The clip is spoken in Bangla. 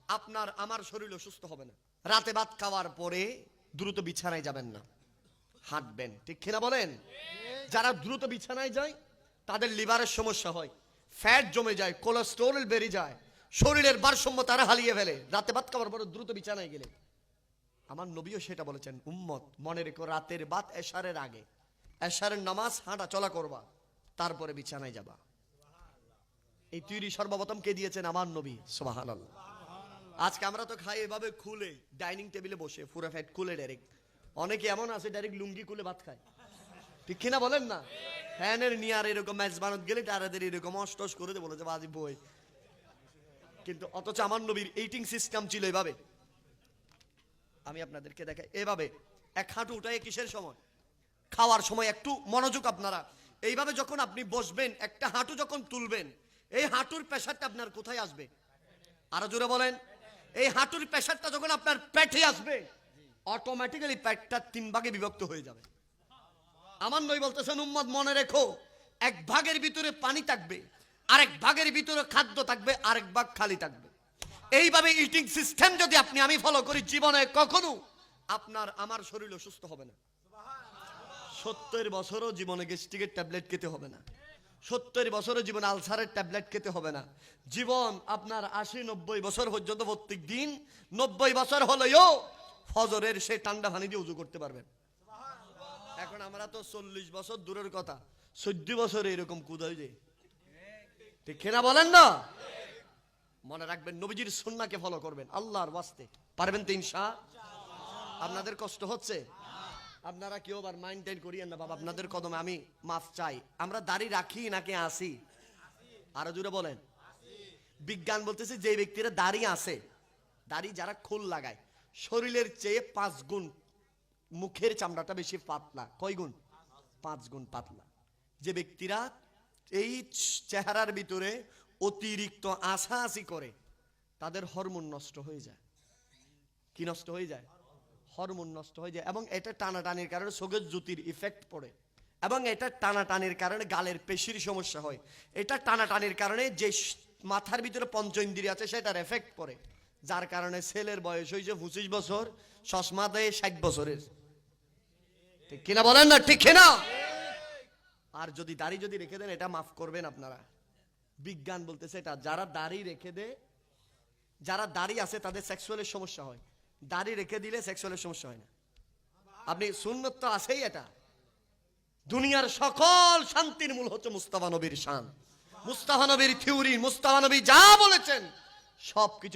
আপনার আমার শরীরও সুস্থ হবে না। রাতে ভাত খাওয়ার পরে দ্রুত বিছানায় যাবেন না, হাঁটবেন। ঠিক কিনা বলেন? যারা দ্রুত বিছানায় যায় তাদের লিভারের সমস্যা হয়, ফ্যাট জমে যায়, কোলেস্টেরল বেড়ে যায়, শরীরের ভারসাম্য তারা হারিয়ে ফেলে রাতে ভাত খাওয়ার পরে দ্রুত বিছানায় গেলে। আমার নবীও সেটা বলেছেন, উম্মত মনে রেখো রাতের ভাত এশারের আগে, এশারের নামাজ হাঁটা চলা করবা, তারপরে বিছানায় যাবা। এই তৈরি সর্বপ্রথম কে দিয়েছেন? আমার নবী। সুবহানাল্লাহ। আজকে আমরা তো খাই এভাবে খুলে, ডাইনিং টেবিলে বসে পুরো ফ্যাট খুলে ডাইরেক্ট। অনেকে এমন আছে ডাইরেক্ট লুঙ্গি খুলে ভাত খায়। ঠিক কিনা বলেন না? ফ্যানের নিয়ার এরকম ম্যাচ বানাত গেলে তারাদের এরকম অষ্টস করে বলে যে বাজি বই। কিন্তু অথচ আমার নবীর এইটিং সিস্টেম ছিল এভাবে। আমি আপনাদেরকে দেখাই এভাবে এক হাঁটু উঠায় কিসের সময়? খাওয়ার সময়। একটু মনোযোগ আপনারা। এইভাবে যখন আপনি বসবেন, একটা হাঁটু যখন তুলবেন, এই হাঁটুর প্রেসারটা আপনার কোথায় আসবে? আরো জোরে বলেন। এই হাঁটুর প্রেসারটা যখন আপনার পেটে আসবে, অটোমেটিক্যালি পেটটা 3 ভাগে বিভক্ত হয়ে যাবে। আমার নবী বলতেছেন, উম্মত মনে রেখো, এক ভাগের ভিতরে পানি থাকবে, আরেক ভাগের ভিতরে খাদ্য থাকবে, আরেক ভাগ খালি থাকবে। এইভাবে ইটিং সিস্টেম যদি আপনি আমি ফলো করি, জীবনে কখনো আপনার আমার শরীর অসুস্থ হবে না। 70 বছরও জীবনে গ্যাস্ট্রিকের ট্যাবলেট খেতে হবে না। 70 বছরও জীবনে আলসারের ট্যাবলেট খেতে হবে না। জীবন আপনার 80-90 বছর পর্যন্ত প্রত্যেক দিন 90 বছর হলেও ফজরের সেই ঠান্ডা পানি দিয়ে উযু করতে পারবেন। এখন আমরা তো 40 বছর দূরের কথা, 14 বছরে এরকম কুদাই যায়। ঠিক কিনা বলেন না? মনে রাখবেন, নবীজির সুন্নাহকে ফলো করবেন আল্লাহর ওয়াস্তে। পারবেন তো ইনশাআল্লাহ? আপনাদের কষ্ট হচ্ছে? আপনারা কেউ আবার মাইন্ড করিয়েন না বাবা, আপনাদের কদমে আমি মাফ চাই। আমরা দাড়ি রাখি নাকি আসি? আরো জোরে বলেন। বিজ্ঞান বলতেছে যে ব্যক্তিরা দাড়ি আছে, দাড়ি যারা খোল লাগায়, শরীরের চেয়ে 5 গুণ মুখের চামড়াটা বেশি পাতলা। কয় গুণ? 5 গুণ পাতলা। যে ব্যক্তিরা এই চেহারার ভিতরে অতিরিক্ত আশাআশি করে, তাদের হরমোন নষ্ট হয়ে যায়। কি নষ্ট হয়ে যায়? হরমোন নষ্ট হয়ে যায়। এবং এটা টানাটানির কারণে চোখের জ্যোতির ইফেক্ট পড়ে, এবং এটা টানাটানির কারণে গালের পেশির সমস্যা হয়। এটা টানাটানির কারণে যে মাথার ভিতরে পঞ্চ ইন্দ্রিয় আছে সেটার এফেক্ট পড়ে, যার কারণে ছেলের বয়স হয়েছে 25 বছর, চশমা দেয় 60 বছরের। ঠিক কিনা বলেন না? ঠিক কিনা? আর যদি দাড়ি যদি রেখে দেন, এটা মাফ করবেন আপনারা, বিজ্ঞান বলতেছে এটা যারা দাড়ি রেখে দেয়, যারা দাড়ি আছে তাদের সেক্সুয়ালের সমস্যা হয়, দাড়ি রেখে দিলে সেক্সুয়ালের সমস্যা হয় না। আপনি সুন্নত তো আছেই। এটা দুনিয়ার সকল শান্তির মূল হচ্ছে মুস্তাফা নবীর শান, মুস্তাফা নবীর থিওরি, মুস্তাফা নবী যা বলেছেন সবকিছু